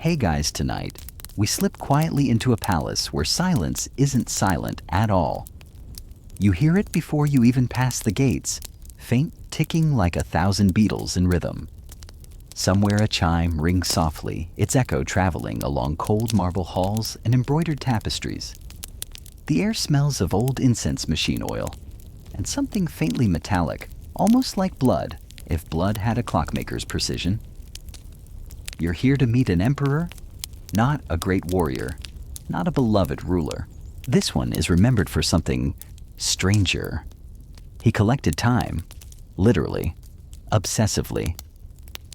Hey guys, tonight, we slip quietly into a palace where silence isn't silent at all. You hear it before you even pass the gates, faint ticking like 1,000 beetles in rhythm. Somewhere a chime rings softly, its echo traveling along cold marble halls and embroidered tapestries. The air smells of old incense machine oil, and something faintly metallic, almost like blood, if blood had a clockmaker's precision. You're here to meet an emperor, not a great warrior, not a beloved ruler. This one is remembered for something stranger. He collected time, literally, obsessively,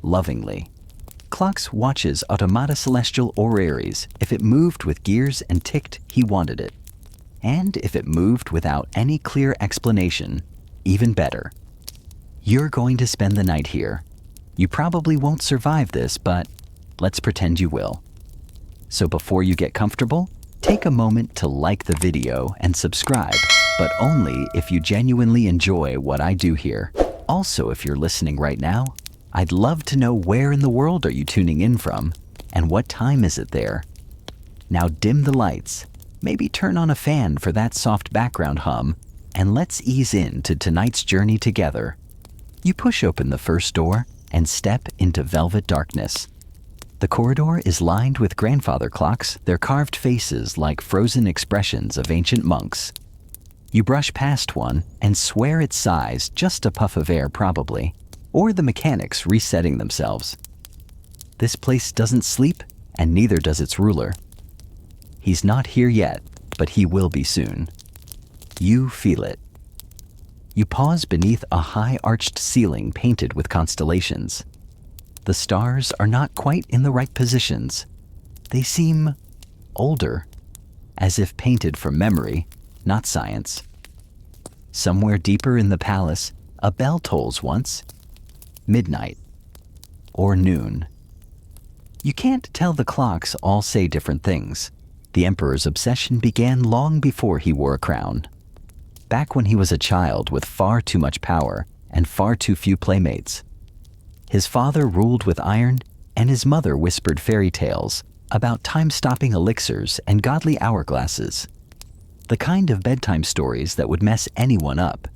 lovingly. Clocks watches automata celestial oraries. If it moved with gears and ticked, he wanted it. And if it moved without any clear explanation, even better. You're going to spend the night here. You probably won't survive this, but let's pretend you will. So before you get comfortable, take a moment to like the video and subscribe, but only if you genuinely enjoy what I do here. Also, if you're listening right now, I'd love to know where in the world are you tuning in from, and what time is it there? Now dim the lights, maybe turn on a fan for that soft background hum, and let's ease into tonight's journey together. You push open the first door and step into velvet darkness. The corridor is lined with grandfather clocks, their carved faces like frozen expressions of ancient monks. You brush past one and swear its size, just a puff of air probably, or the mechanics resetting themselves. This place doesn't sleep, and neither does its ruler. He's not here yet, but he will be soon. You feel it. You pause beneath a high arched ceiling painted with constellations. The stars are not quite in the right positions. They seem older, as if painted from memory, not science. Somewhere deeper in the palace, a bell tolls once. Midnight. Or noon. You can't tell, the clocks all say different things. The emperor's obsession began long before he wore a crown. Back when he was a child with far too much power and far too few playmates. His father ruled with iron, and his mother whispered fairy tales about time-stopping elixirs and godly hourglasses. The kind of bedtime stories that would mess anyone up.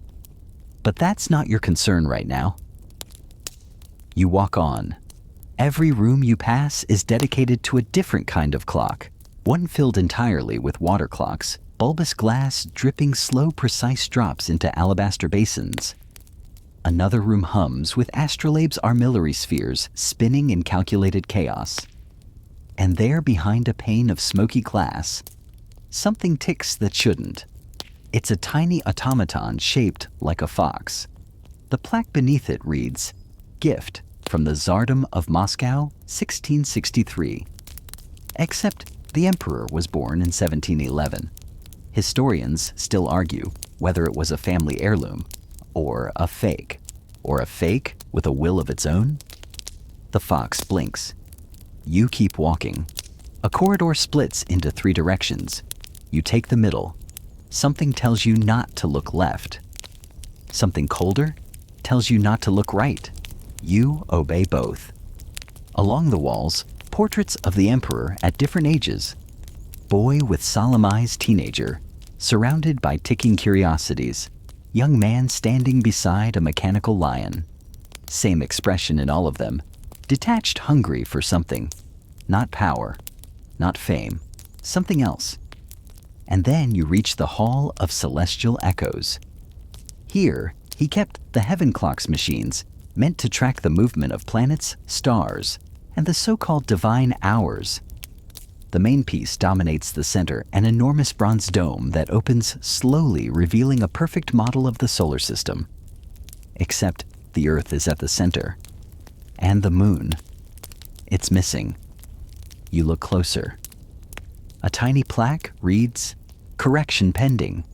But that's not your concern right now. You walk on. Every room you pass is dedicated to a different kind of clock, one filled entirely with water clocks, bulbous glass dripping slow, precise drops into alabaster basins. Another room hums with astrolabe's armillary spheres spinning in calculated chaos. And there, behind a pane of smoky glass, something ticks that shouldn't. It's a tiny automaton shaped like a fox. The plaque beneath it reads, "Gift from the Tsardom of Moscow, 1663. Except the emperor was born in 1711. Historians still argue whether it was a family heirloom, or a fake with a will of its own. The fox blinks. You keep walking. A corridor splits into 3 directions. You take the middle. Something tells you not to look left. Something colder tells you not to look right. You obey both. Along the walls, portraits of the emperor at different ages. Boy with solemn eyes, teenager, surrounded by ticking curiosities. Young man standing beside a mechanical lion. Same expression in all of them. Detached, hungry for something. Not power, not fame, something else. And then you reach the Hall of Celestial Echoes. Here, he kept the heaven clocks machines, meant to track the movement of planets, stars, and the so-called divine hours. The main piece dominates the center, an enormous bronze dome that opens slowly, revealing a perfect model of the solar system. Except the Earth is at the center. And the moon. It's missing. You look closer. A tiny plaque reads, "Correction pending."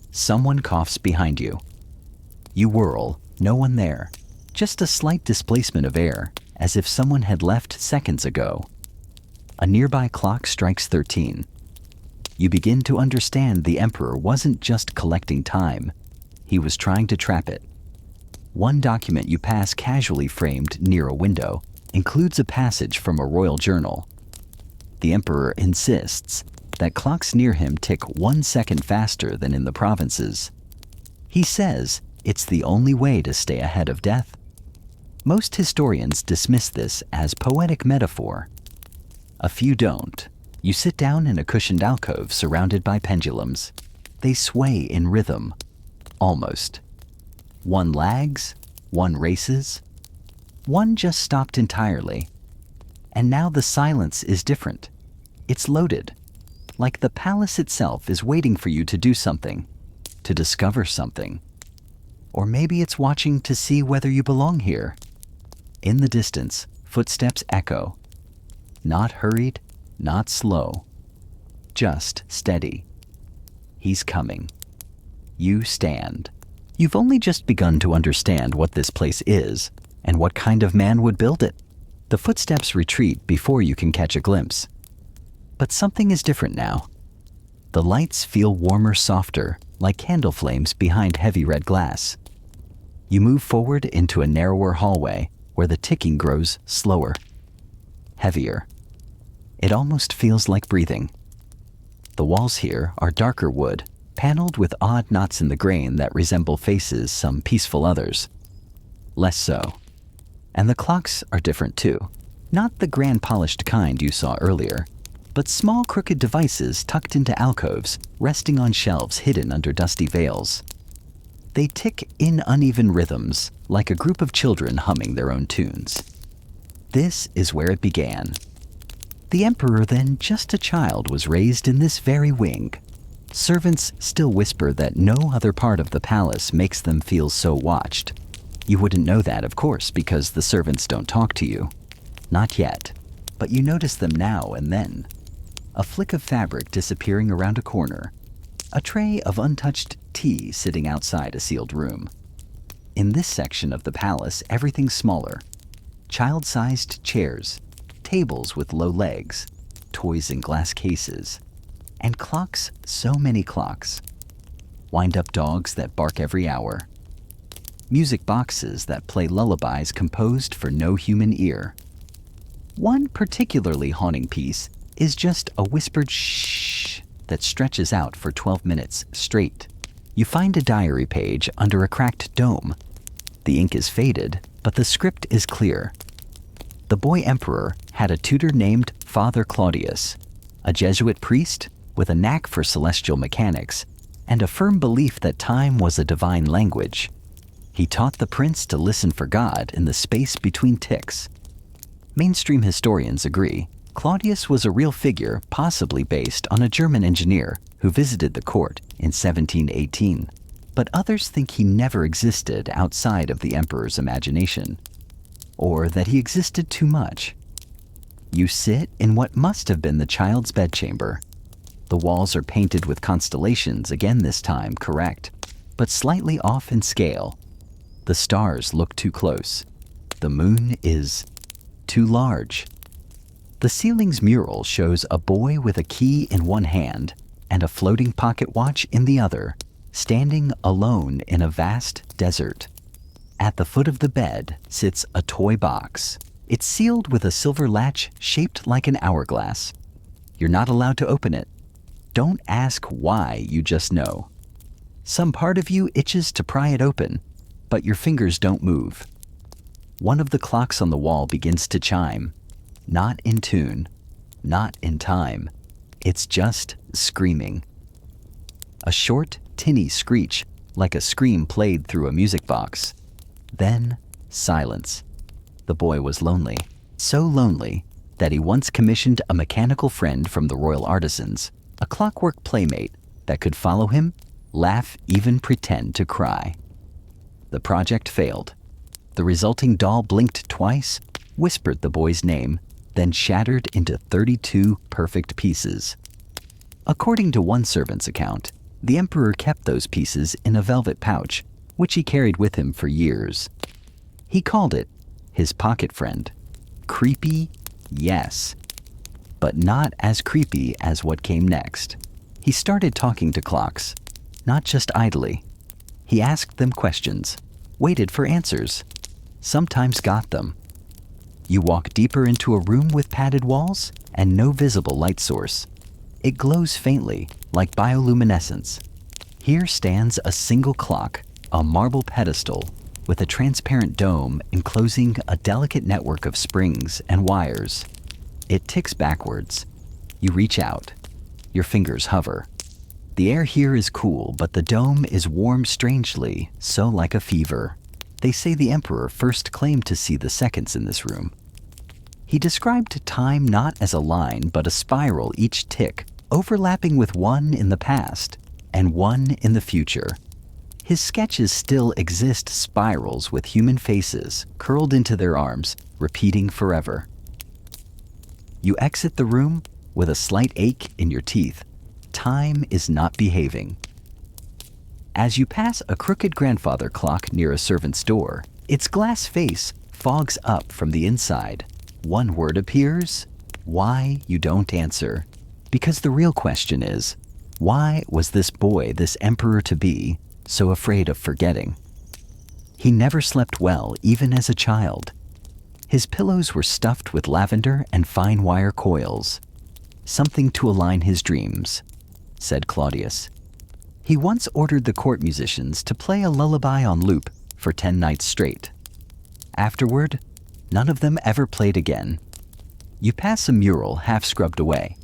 Someone coughs behind you. You whirl, no one there. Just a slight displacement of air, as if someone had left seconds ago. A nearby clock strikes 13. You begin to understand the emperor wasn't just collecting time. He was trying to trap it. One document you pass casually framed near a window includes a passage from a royal journal. The emperor insists that clocks near him tick 1 second faster than in the provinces. He says it's the only way to stay ahead of death. Most historians dismiss this as poetic metaphor. A few don't. You sit down in a cushioned alcove surrounded by pendulums. They sway in rhythm. Almost. One lags, one races, one just stopped entirely. And now the silence is different. It's loaded. Like the palace itself is waiting for you to do something, to discover something. Or maybe it's watching to see whether you belong here. In the distance, footsteps echo. Not hurried, not slow. Just steady. He's coming. You stand. You've only just begun to understand what this place is and what kind of man would build it. The footsteps retreat before you can catch a glimpse. But something is different now. The lights feel warmer, softer, like candle flames behind heavy red glass. You move forward into a narrower hallway where the ticking grows slower, heavier. It almost feels like breathing. The walls here are darker wood, paneled with odd knots in the grain that resemble faces some peaceful others. Less so. And the clocks are different too. Not the grand polished kind you saw earlier, but small crooked devices tucked into alcoves, resting on shelves hidden under dusty veils. They tick in uneven rhythms, like a group of children humming their own tunes. This is where it began. The emperor, then just a child, was raised in this very wing. Servants still whisper that no other part of the palace makes them feel so watched. You wouldn't know that, of course, because the servants don't talk to you. Not yet, but you notice them now and then. A flick of fabric disappearing around a corner. A tray of untouched tea sitting outside a sealed room. In this section of the palace, everything's smaller. Child-sized chairs, tables with low legs, toys in glass cases, and clocks, so many clocks. Wind-up dogs that bark every hour. Music boxes that play lullabies composed for no human ear. One particularly haunting piece is just a whispered shh that stretches out for 12 minutes straight. You find a diary page under a cracked dome. The ink is faded, but the script is clear. The boy emperor had a tutor named Father Claudius, a Jesuit priest with a knack for celestial mechanics and a firm belief that time was a divine language. He taught the prince to listen for God in the space between ticks. Mainstream historians agree Claudius was a real figure, possibly based on a German engineer who visited the court in 1718. But others think he never existed outside of the emperor's imagination, or that he existed too much. You sit in what must have been the child's bedchamber. The walls are painted with constellations, again this time correct, but slightly off in scale. The stars look too close. The moon is too large. The ceiling's mural shows a boy with a key in one hand and a floating pocket watch in the other, standing alone in a vast desert. At the foot of the bed sits a toy box. It's sealed with a silver latch shaped like an hourglass. You're not allowed to open it. Don't ask why, you just know. Some part of you itches to pry it open, but your fingers don't move. One of the clocks on the wall begins to chime. Not in tune, not in time. It's just screaming. A short, tinny screech, like a scream played through a music box. Then, silence. The boy was lonely, so lonely that he once commissioned a mechanical friend from the royal artisans, a clockwork playmate that could follow him, laugh, even pretend to cry. The project failed. The resulting doll blinked twice, whispered the boy's name, then shattered into 32 perfect pieces. According to one servant's account, the emperor kept those pieces in a velvet pouch, which he carried with him for years. He called it his pocket friend. Creepy, yes, but not as creepy as what came next. He started talking to clocks, not just idly. He asked them questions, waited for answers, sometimes got them. You walk deeper into a room with padded walls and no visible light source. It glows faintly, like bioluminescence. Here stands a single clock, a marble pedestal, with a transparent dome enclosing a delicate network of springs and wires. It ticks backwards. You reach out. Your fingers hover. The air here is cool, but the dome is warm strangely, so like a fever. They say the emperor first claimed to see the seconds in this room. He described time not as a line, but a spiral, each tick overlapping with one in the past and one in the future. His sketches still exist, spirals with human faces curled into their arms, repeating forever. You exit the room with a slight ache in your teeth. Time is not behaving. As you pass a crooked grandfather clock near a servant's door, its glass face fogs up from the inside. One word appears. Why you don't answer. Because the real question is, why was this boy, this emperor-to-be, so afraid of forgetting? He never slept well, even as a child. His pillows were stuffed with lavender and fine wire coils. Something to align his dreams, said Claudius. He once ordered the court musicians to play a lullaby on loop for 10 nights straight. Afterward, none of them ever played again. You pass a mural half scrubbed away.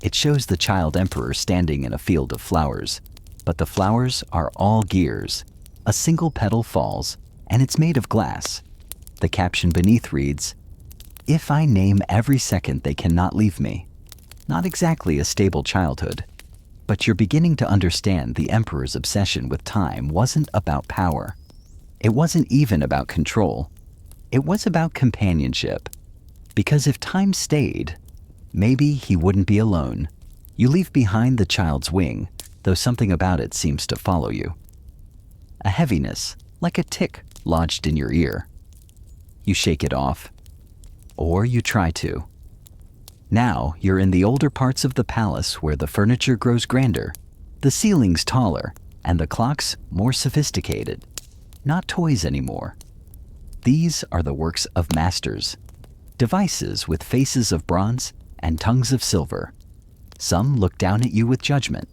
It shows the child emperor standing in a field of flowers, but the flowers are all gears. A single petal falls, and it's made of glass. The caption beneath reads, "If I name every second, they cannot leave me." Not exactly a stable childhood, but you're beginning to understand the emperor's obsession with time wasn't about power. It wasn't even about control. It was about companionship. Because if time stayed, maybe he wouldn't be alone. You leave behind the child's wing, though something about it seems to follow you. A heaviness, like a tick, lodged in your ear. You shake it off. Or you try to. Now you're in the older parts of the palace where the furniture grows grander, the ceilings taller, and the clocks more sophisticated. Not toys anymore. These are the works of masters. Devices with faces of bronze and tongues of silver. Some look down at you with judgment.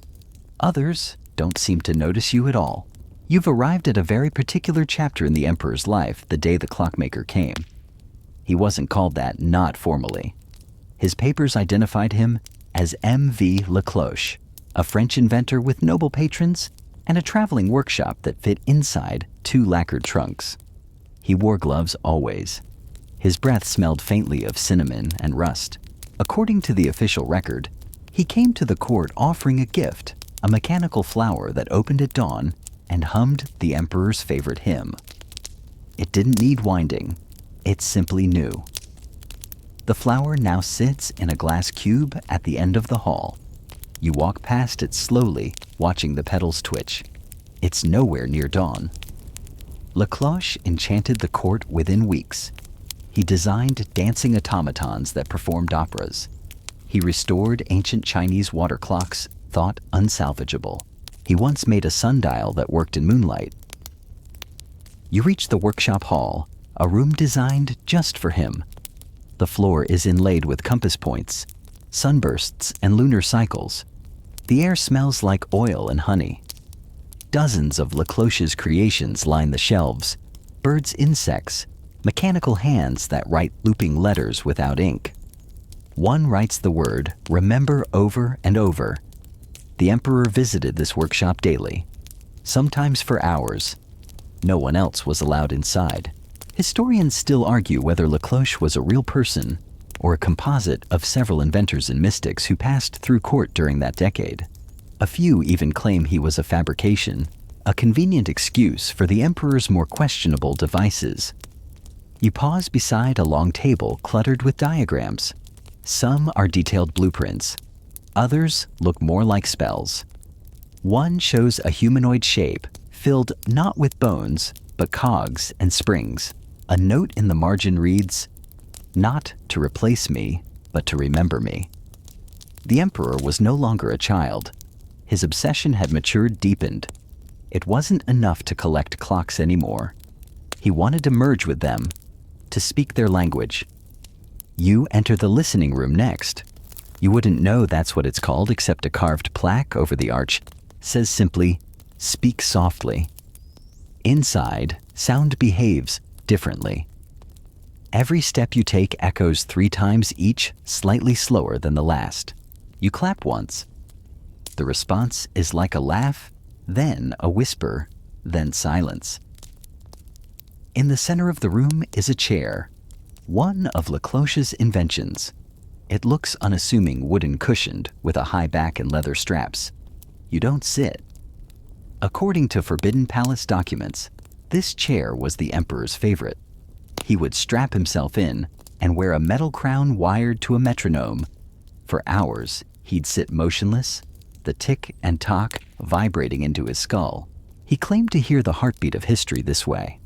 Others don't seem to notice you at all. You've arrived at a very particular chapter in the emperor's life the day the clockmaker came. He wasn't called that, not formally. His papers identified him as M.V. Lecloche, a French inventor with noble patrons and a traveling workshop that fit inside 2 lacquered trunks. He wore gloves always. His breath smelled faintly of cinnamon and rust. According to the official record, he came to the court offering a gift, a mechanical flower that opened at dawn and hummed the emperor's favorite hymn. It didn't need winding. It simply knew. The flower now sits in a glass cube at the end of the hall. You walk past it slowly, watching the petals twitch. It's nowhere near dawn. Lecloche enchanted the court within weeks. He designed dancing automatons that performed operas. He restored ancient Chinese water clocks thought unsalvageable. He once made a sundial that worked in moonlight. You reach the workshop hall, a room designed just for him. The floor is inlaid with compass points, sunbursts, and lunar cycles. The air smells like oil and honey. Dozens of Lecloche's creations line the shelves. Birds, insects, mechanical hands that write looping letters without ink. One writes the word "remember" over and over. The emperor visited this workshop daily, sometimes for hours. No one else was allowed inside. Historians still argue whether Lecloche was a real person or a composite of several inventors and mystics who passed through court during that decade. A few even claim he was a fabrication, a convenient excuse for the emperor's more questionable devices. You pause beside a long table cluttered with diagrams. Some are detailed blueprints. Others look more like spells. One shows a humanoid shape filled not with bones, but cogs and springs. A note in the margin reads, "Not to replace me, but to remember me." The emperor was no longer a child. His obsession had matured, deepened. It wasn't enough to collect clocks anymore. He wanted to merge with them, to speak their language, You enter the listening room next. You wouldn't know that's what it's called except a carved plaque over the arch says simply, "Speak softly." Inside, sound behaves differently. Every step you take echoes 3 times each, slightly slower than the last. You clap once. The response is like a laugh, then a whisper, then silence. In the center of the room is a chair, one of Lecloche's inventions. It looks unassuming, wooden cushioned with a high back and leather straps. You don't sit. According to Forbidden Palace documents, this chair was the emperor's favorite. He would strap himself in and wear a metal crown wired to a metronome. For hours, he'd sit motionless, the tick and tock vibrating into his skull. He claimed to hear the heartbeat of history this way.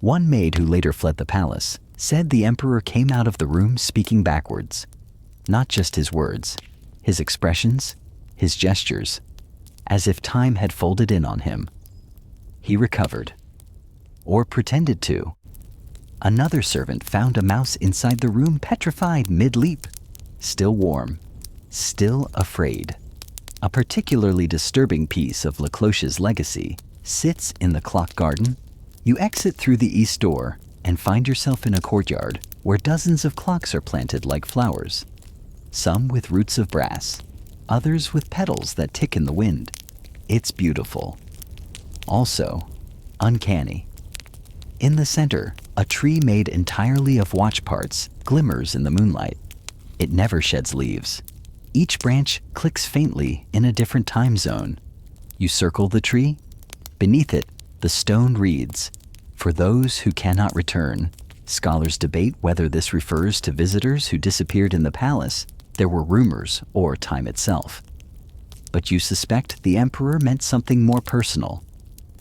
One maid who later fled the palace said the emperor came out of the room speaking backwards. Not just his words, his expressions, his gestures, as if time had folded in on him. He recovered, or pretended to. Another servant found a mouse inside the room, petrified mid-leap, still warm, still afraid. A particularly disturbing piece of Lecloche's legacy sits in the clock garden. You exit through the east door and find yourself in a courtyard where dozens of clocks are planted like flowers, some with roots of brass, others with petals that tick in the wind. It's beautiful. Also, uncanny. In the center, a tree made entirely of watch parts glimmers in the moonlight. It never sheds leaves. Each branch clicks faintly in a different time zone. You circle the tree. Beneath it, the stone reads, "For those who cannot return." Scholars debate whether this refers to visitors who disappeared in the palace. There were rumors, or time itself. But you suspect the emperor meant something more personal.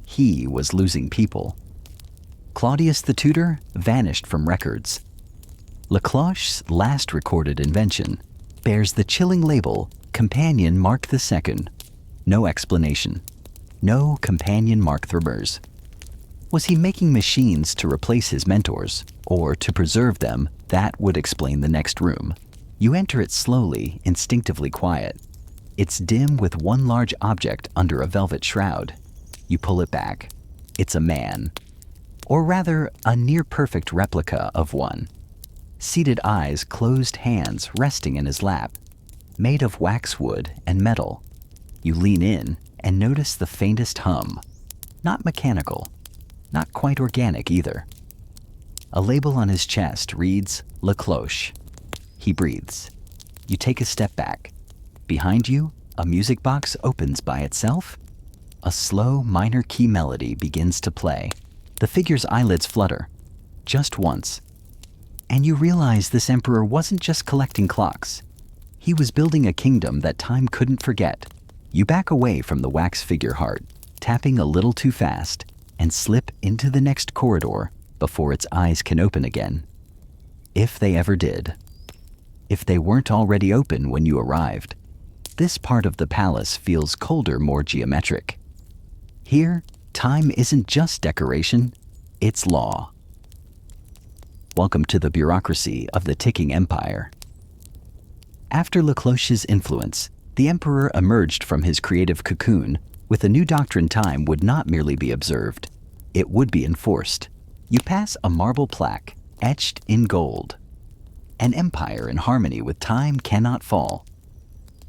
He was losing people. Claudius the Tutor vanished from records. Lecloche's last recorded invention bears the chilling label Companion Mark II. No explanation. No Companion Mark III. Was he making machines to replace his mentors, or to preserve them? That would explain the next room. You enter it slowly, instinctively quiet. It's dim with one large object under a velvet shroud. You pull it back. It's a man. Or rather, a near-perfect replica of one. Seated eyes, closed hands resting in his lap. Made of waxwood and metal. You lean in and notice the faintest hum. Not mechanical. Not quite organic either. A label on his chest reads, Lecloche. He breathes. You take a step back. Behind you, a music box opens by itself. A slow minor key melody begins to play. The figure's eyelids flutter. Just once. And you realize this emperor wasn't just collecting clocks. He was building a kingdom that time couldn't forget. You back away from the wax figure heart, tapping a little too fast, and slip into the next corridor before its eyes can open again. If they ever did. If they weren't already open when you arrived. This part of the palace feels colder, more geometric. Here, time isn't just decoration, it's law. Welcome to the bureaucracy of the ticking empire. After Lecloche's influence, the emperor emerged from his creative cocoon with a new doctrine: time would not merely be observed, it would be enforced. You pass a marble plaque etched in gold. An empire in harmony with time cannot fall.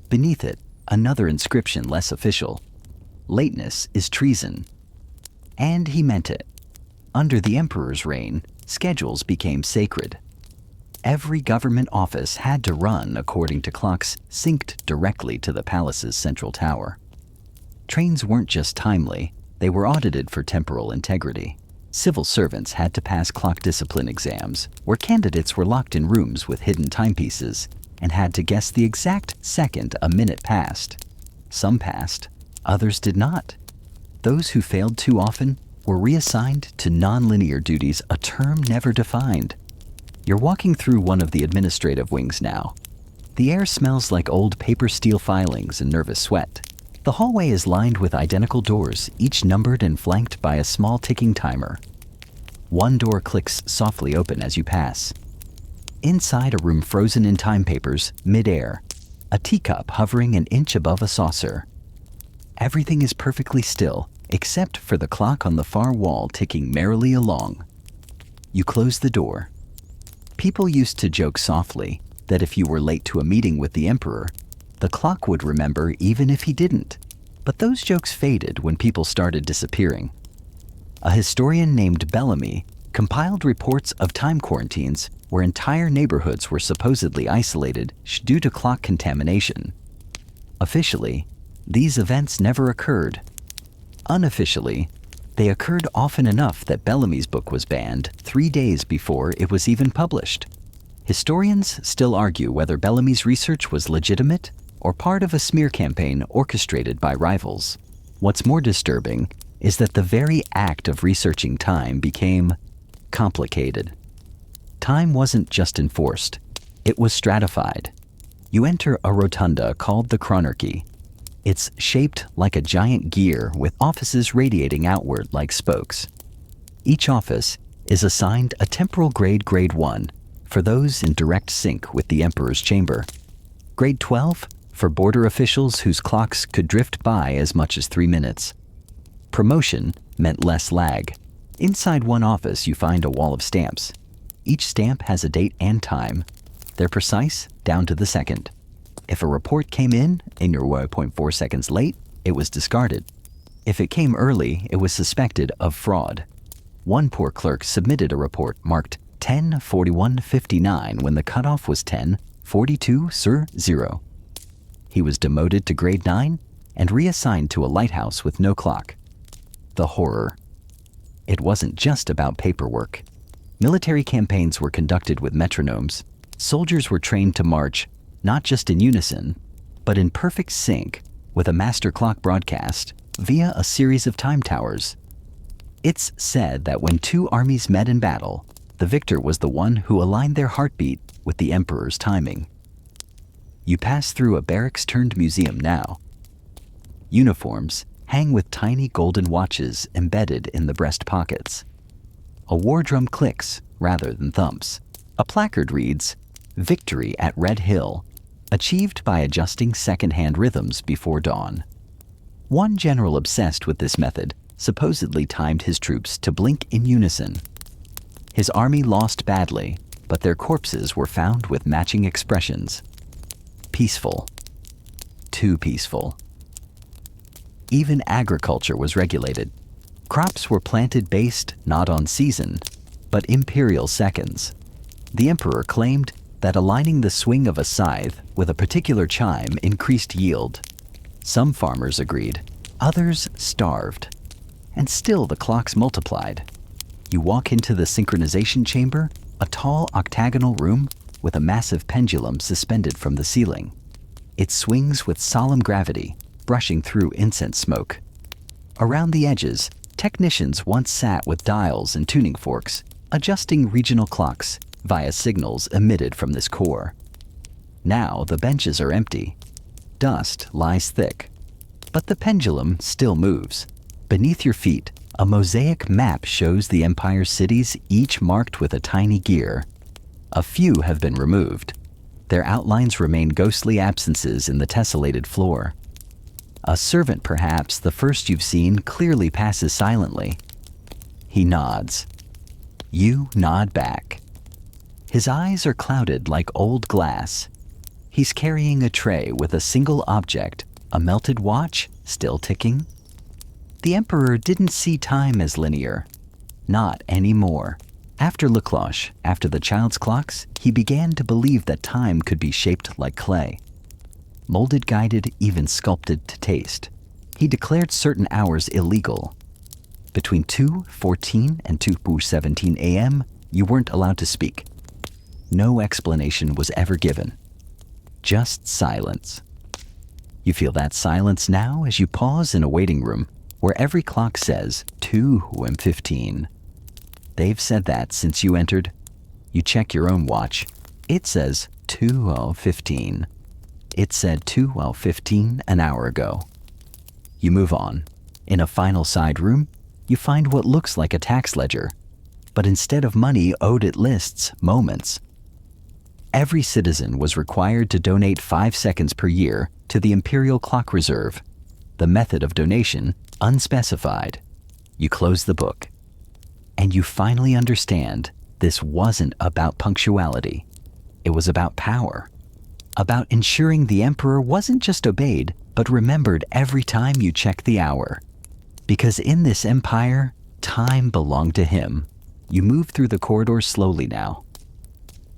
Beneath it, another inscription less official. Lateness is treason. And he meant it. Under the emperor's reign, schedules became sacred. Every government office had to run according to clocks synced directly to the palace's central tower. Trains weren't just timely, they were audited for temporal integrity. Civil servants had to pass clock discipline exams, where candidates were locked in rooms with hidden timepieces and had to guess the exact second a minute passed. Some passed, others did not. Those who failed too often were reassigned to nonlinear duties, a term never defined. You're walking through one of the administrative wings now. The air smells like old paper steel filings and nervous sweat. The hallway is lined with identical doors, each numbered and flanked by a small ticking timer. One door clicks softly open as you pass. Inside a room frozen in time papers, mid-air, a teacup hovering an inch above a saucer. Everything is perfectly still, except for the clock on the far wall ticking merrily along. You close the door. People used to joke softly that if you were late to a meeting with the emperor, the clock would remember even if he didn't. But those jokes faded when people started disappearing. A historian named Bellamy compiled reports of time quarantines where entire neighborhoods were supposedly isolated due to clock contamination. Officially, these events never occurred. Unofficially, they occurred often enough that Bellamy's book was banned 3 days before it was even published. Historians still argue whether Bellamy's research was legitimate or part of a smear campaign orchestrated by rivals. What's more disturbing is that the very act of researching time became complicated. Time wasn't just enforced, it was stratified. You enter a rotunda called the chronarchy. It's shaped like a giant gear with offices radiating outward like spokes. Each office is assigned a temporal grade 1 for those in direct sync with the emperor's chamber. Grade 12 for border officials whose clocks could drift by as much as 3 minutes. Promotion meant less lag. Inside one office you find a wall of stamps. Each stamp has a date and time. They're precise down to the second. If a report came in and you were 0.4 seconds late, it was discarded. If it came early, it was suspected of fraud. One poor clerk submitted a report marked 10:41:59 when the cutoff was 10:42:0. He was demoted to grade 9 and reassigned to a lighthouse with no clock. The horror. It wasn't just about paperwork. Military campaigns were conducted with metronomes. Soldiers were trained to march not just in unison, but in perfect sync with a master clock broadcast via a series of time towers. It's said that when two armies met in battle, the victor was the one who aligned their heartbeat with the emperor's timing. You pass through a barracks-turned-museum now. Uniforms hang with tiny golden watches embedded in the breast pockets. A war drum clicks rather than thumps. A placard reads, "Victory at Red Hill, achieved by adjusting second-hand rhythms before dawn." One general obsessed with this method supposedly timed his troops to blink in unison. His army lost badly, but their corpses were found with matching expressions. Peaceful. Too peaceful. Even agriculture was regulated. Crops were planted based not on season, but imperial seconds. The emperor claimed that aligning the swing of a scythe with a particular chime increased yield. Some farmers agreed, others starved. And still the clocks multiplied. You walk into the synchronization chamber, a tall octagonal room with a massive pendulum suspended from the ceiling. It swings with solemn gravity, brushing through incense smoke. Around the edges, technicians once sat with dials and tuning forks, adjusting regional clocks via signals emitted from this core. Now the benches are empty. Dust lies thick. But the pendulum still moves. Beneath your feet, a mosaic map shows the empire's cities, each marked with a tiny gear. A few have been removed. Their outlines remain ghostly absences in the tessellated floor. A servant, perhaps the first you've seen, clearly passes silently. He nods. You nod back. His eyes are clouded like old glass. He's carrying a tray with a single object, a melted watch, still ticking. The emperor didn't see time as linear. Not anymore. After Lecloche, after the child's clocks, he began to believe that time could be shaped like clay. Molded, guided, even sculpted to taste. He declared certain hours illegal. Between 2:14 and 2:17 a.m., you weren't allowed to speak. No explanation was ever given. Just silence. You feel that silence now as you pause in a waiting room where every clock says 2:15. They've said that since you entered. You check your own watch. It says 2:15. It said 2:15 an hour ago. You move on. In a final side room, you find what looks like a tax ledger. But instead of money owed, it lists moments. Every citizen was required to donate 5 seconds per year to the Imperial Clock Reserve. The method of donation, unspecified. You close the book. And you finally understand this wasn't about punctuality. It was about power. About ensuring the emperor wasn't just obeyed, but remembered every time you checked the hour. Because in this empire, time belonged to him. You move through the corridors slowly now.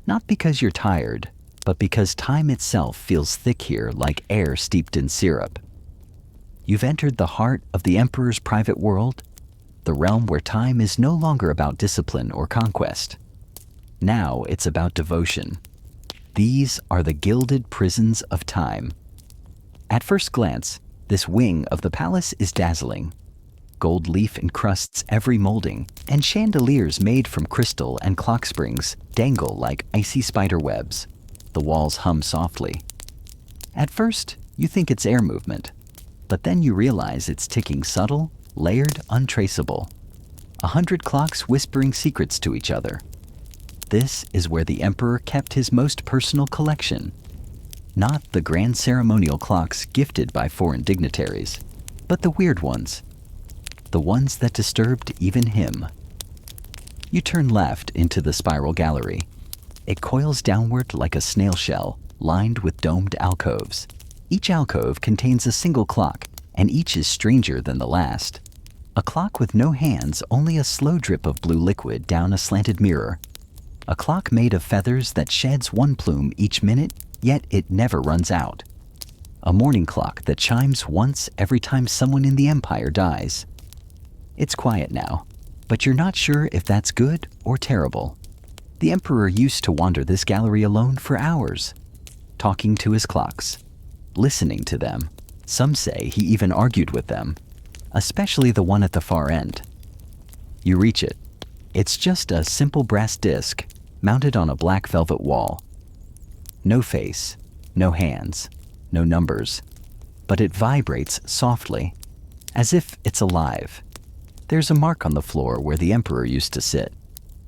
Not because you're tired, but because time itself feels thick here like air steeped in syrup. You've entered the heart of the emperor's private world, the realm where time is no longer about discipline or conquest. Now it's about devotion. These are the gilded prisons of time. At first glance, this wing of the palace is dazzling. Gold leaf encrusts every molding, and chandeliers made from crystal and clock springs dangle like icy spider webs. The walls hum softly. At first, you think it's air movement, but then you realize it's ticking subtle, layered, untraceable. 100 clocks whispering secrets to each other. This is where the emperor kept his most personal collection. Not the grand ceremonial clocks gifted by foreign dignitaries, but the weird ones. The ones that disturbed even him. You turn left into the spiral gallery. It coils downward like a snail shell, lined with domed alcoves. Each alcove contains a single clock, and each is stranger than the last. A clock with no hands, only a slow drip of blue liquid down a slanted mirror. A clock made of feathers that sheds one plume each minute, yet it never runs out. A morning clock that chimes once every time someone in the empire dies. It's quiet now, but you're not sure if that's good or terrible. The emperor used to wander this gallery alone for hours, talking to his clocks, listening to them. Some say he even argued with them, especially the one at the far end. You reach it. It's just a simple brass disc mounted on a black velvet wall. No face, no hands, no numbers, but it vibrates softly, as if it's alive. There's a mark on the floor where the emperor used to sit,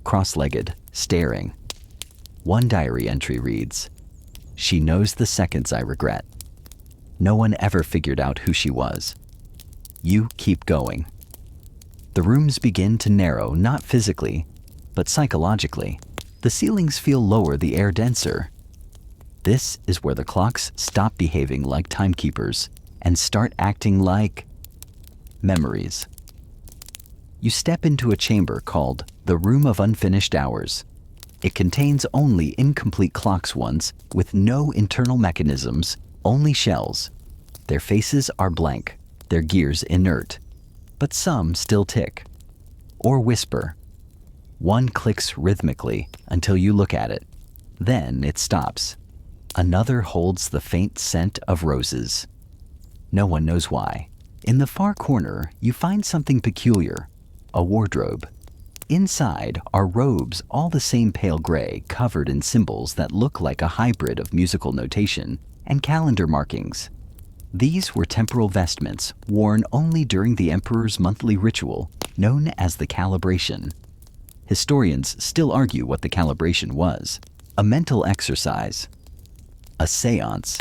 cross-legged, staring. One diary entry reads, "She knows the seconds I regret." No one ever figured out who she was. You keep going. The rooms begin to narrow, not physically, but psychologically. The ceilings feel lower, the air denser. This is where the clocks stop behaving like timekeepers and start acting like memories. You step into a chamber called the Room of Unfinished Hours. It contains only incomplete clocks ones with no internal mechanisms, only shells. Their faces are blank, their gears inert, but some still tick or whisper. One clicks rhythmically until you look at it. Then it stops. Another holds the faint scent of roses. No one knows why. In the far corner, you find something peculiar. A wardrobe. Inside are robes all the same pale gray, covered in symbols that look like a hybrid of musical notation and calendar markings. These were temporal vestments worn only during the emperor's monthly ritual, known as the calibration. Historians still argue what the calibration was. A mental exercise. A seance.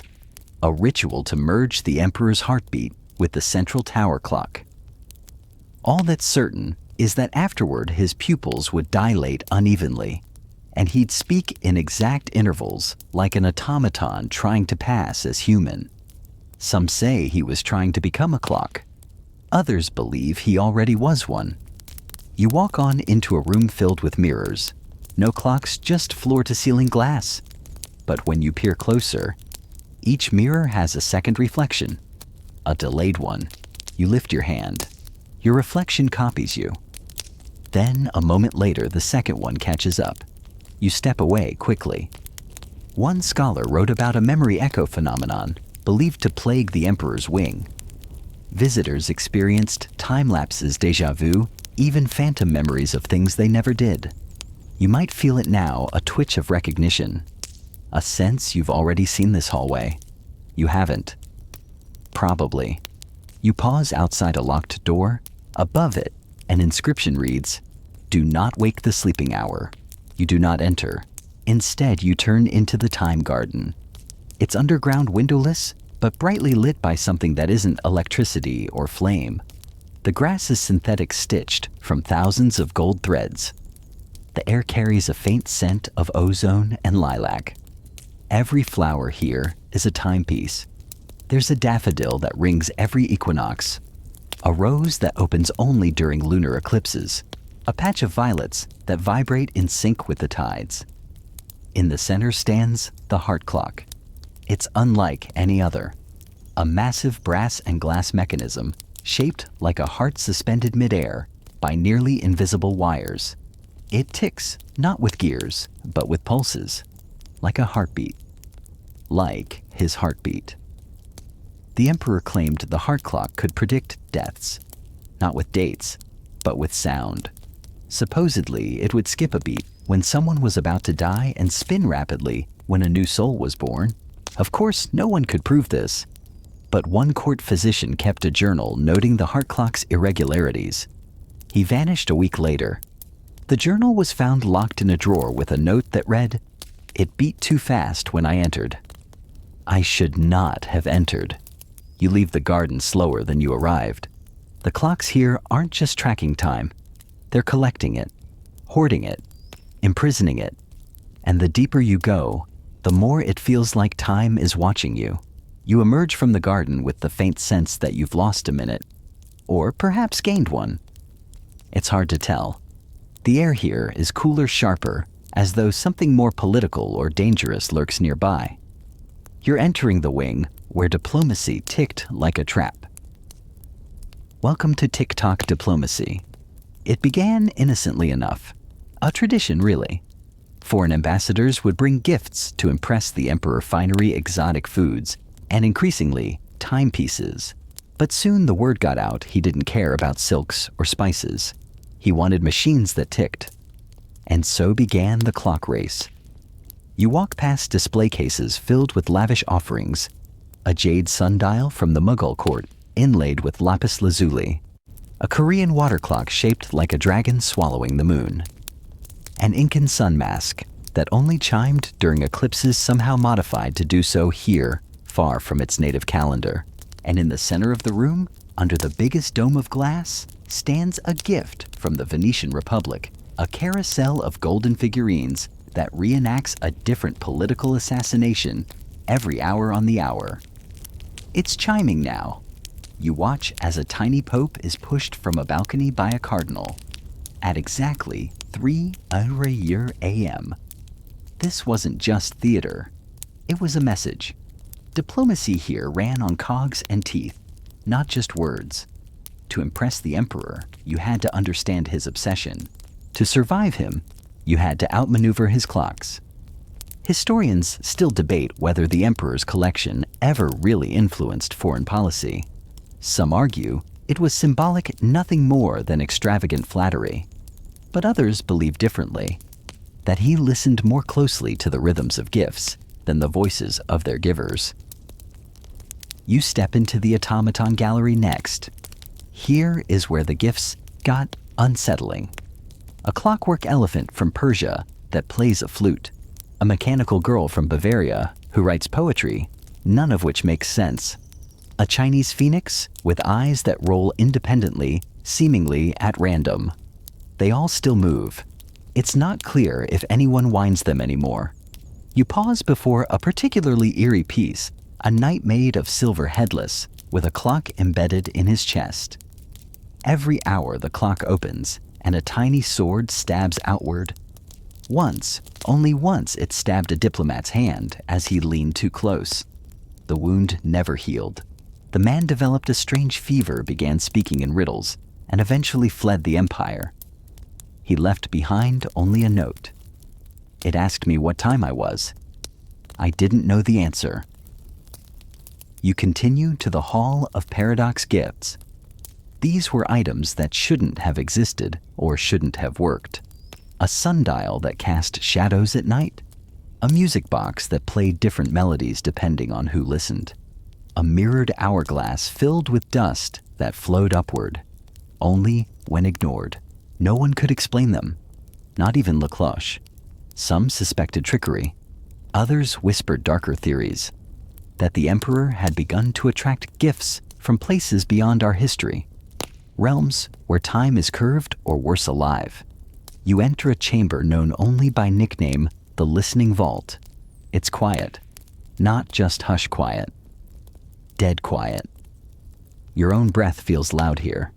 A ritual to merge the emperor's heartbeat with the central tower clock. All that's certain is that afterward his pupils would dilate unevenly, and he'd speak in exact intervals like an automaton trying to pass as human. Some say he was trying to become a clock. Others believe he already was one. You walk on into a room filled with mirrors. No clocks, just floor-to-ceiling glass. But when you peer closer, each mirror has a second reflection, a delayed one. You lift your hand. Your reflection copies you. Then, a moment later, the second one catches up. You step away quickly. One scholar wrote about a memory echo phenomenon believed to plague the emperor's wing. Visitors experienced time lapses, déjà vu, even phantom memories of things they never did. You might feel it now, a twitch of recognition. A sense you've already seen this hallway. You haven't. Probably. You pause outside a locked door. Above it, an inscription reads, "Do not wake the sleeping hour." You do not enter. Instead, you turn into the time garden. It's underground, windowless, but brightly lit by something that isn't electricity or flame. The grass is synthetic, stitched from thousands of gold threads. The air carries a faint scent of ozone and lilac. Every flower here is a timepiece. There's a daffodil that rings every equinox, a rose that opens only during lunar eclipses, a patch of violets that vibrate in sync with the tides. In the center stands the heart clock. It's unlike any other. A massive brass and glass mechanism shaped like a heart suspended midair by nearly invisible wires. It ticks not with gears, but with pulses, like a heartbeat. Like his heartbeat. The emperor claimed the heart clock could predict deaths, not with dates, but with sound. Supposedly, it would skip a beat when someone was about to die and spin rapidly when a new soul was born. Of course, no one could prove this, but one court physician kept a journal noting the heart clock's irregularities. He vanished a week later. The journal was found locked in a drawer with a note that read, "It beat too fast when I entered. I should not have entered." You leave the garden slower than you arrived. The clocks here aren't just tracking time. They're collecting it, hoarding it, imprisoning it. And the deeper you go, the more it feels like time is watching you. You emerge from the garden with the faint sense that you've lost a minute, or perhaps gained one. It's hard to tell. The air here is cooler, sharper, as though something more political or dangerous lurks nearby. You're entering the wing where diplomacy ticked like a trap. Welcome to TikTok diplomacy. It began innocently enough, a tradition really. Foreign ambassadors would bring gifts to impress the emperor, finery, exotic foods, and increasingly, timepieces. But soon the word got out he didn't care about silks or spices. He wanted machines that ticked. And so began the clock race. You walk past display cases filled with lavish offerings, a jade sundial from the Mughal court inlaid with lapis lazuli, a Korean water clock shaped like a dragon swallowing the moon, an Incan sun mask that only chimed during eclipses, somehow modified to do so here, far from its native calendar. And in the center of the room, under the biggest dome of glass, stands a gift from the Venetian Republic, a carousel of golden figurines that reenacts a different political assassination every hour on the hour. It's chiming now. You watch as a tiny pope is pushed from a balcony by a cardinal at exactly 3:00 a.m. This wasn't just theater. It was a message. Diplomacy here ran on cogs and teeth, not just words. To impress the emperor, you had to understand his obsession. To survive him, you had to outmaneuver his clocks. Historians still debate whether the emperor's collection ever really influenced foreign policy. Some argue it was symbolic, nothing more than extravagant flattery. But others believe differently, that he listened more closely to the rhythms of gifts than the voices of their givers. You step into the automaton gallery next. Here is where the gifts got unsettling. A clockwork elephant from Persia that plays a flute, a mechanical girl from Bavaria who writes poetry, none of which makes sense, a Chinese phoenix with eyes that roll independently, seemingly at random. They all still move. It's not clear if anyone winds them anymore. You pause before a particularly eerie piece, a knight made of silver headless, with a clock embedded in his chest. Every hour the clock opens, and a tiny sword stabs outward. Once, only once, it stabbed a diplomat's hand as he leaned too close. The wound never healed. The man developed a strange fever, began speaking in riddles, and eventually fled the empire. He left behind only a note. It asked me what time I was. I didn't know the answer. You continue to the Hall of Paradox Gifts. These were items that shouldn't have existed or shouldn't have worked. A sundial that cast shadows at night. A music box that played different melodies depending on who listened. A mirrored hourglass filled with dust that flowed upward, only when ignored. No one could explain them, not even Lecloche. Some suspected trickery. Others whispered darker theories, that the emperor had begun to attract gifts from places beyond our history, realms where time is curved or worse alive. You enter a chamber known only by nickname the Listening Vault. It's quiet, not just hush quiet, dead quiet. Your own breath feels loud here.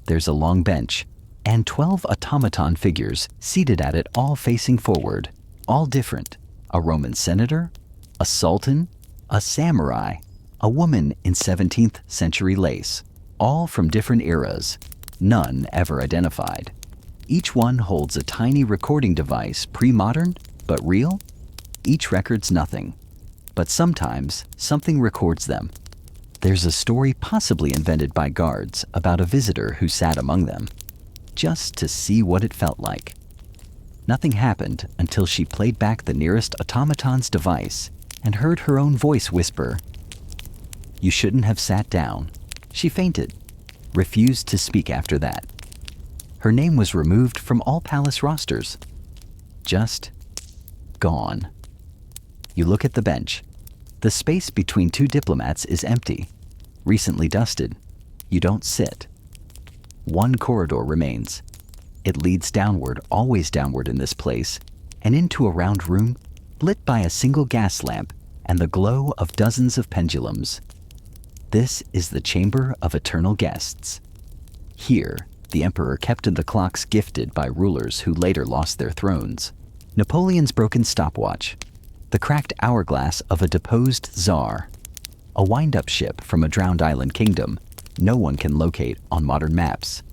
There's a long bench, and 12 automaton figures seated at it, all facing forward, all different. A Roman senator, a sultan, a samurai, a woman in 17th century lace, all from different eras, none ever identified. Each one holds a tiny recording device, pre-modern, but real. Each records nothing, but sometimes something records them. There's a story possibly invented by guards about a visitor who sat among them, just to see what it felt like. Nothing happened until she played back the nearest automaton's device and heard her own voice whisper, "You shouldn't have sat down." She fainted, refused to speak after that. Her name was removed from all palace rosters. Just gone. You look at the bench. The space between two diplomats is empty, recently dusted. You don't sit. One corridor remains. It leads downward, always downward in this place, and into a round room lit by a single gas lamp and the glow of dozens of pendulums. This is the Chamber of Eternal Guests. Here, the emperor kept the clocks gifted by rulers who later lost their thrones. Napoleon's broken stopwatch, the cracked hourglass of a deposed czar, a wind-up ship from a drowned island kingdom no one can locate on modern maps.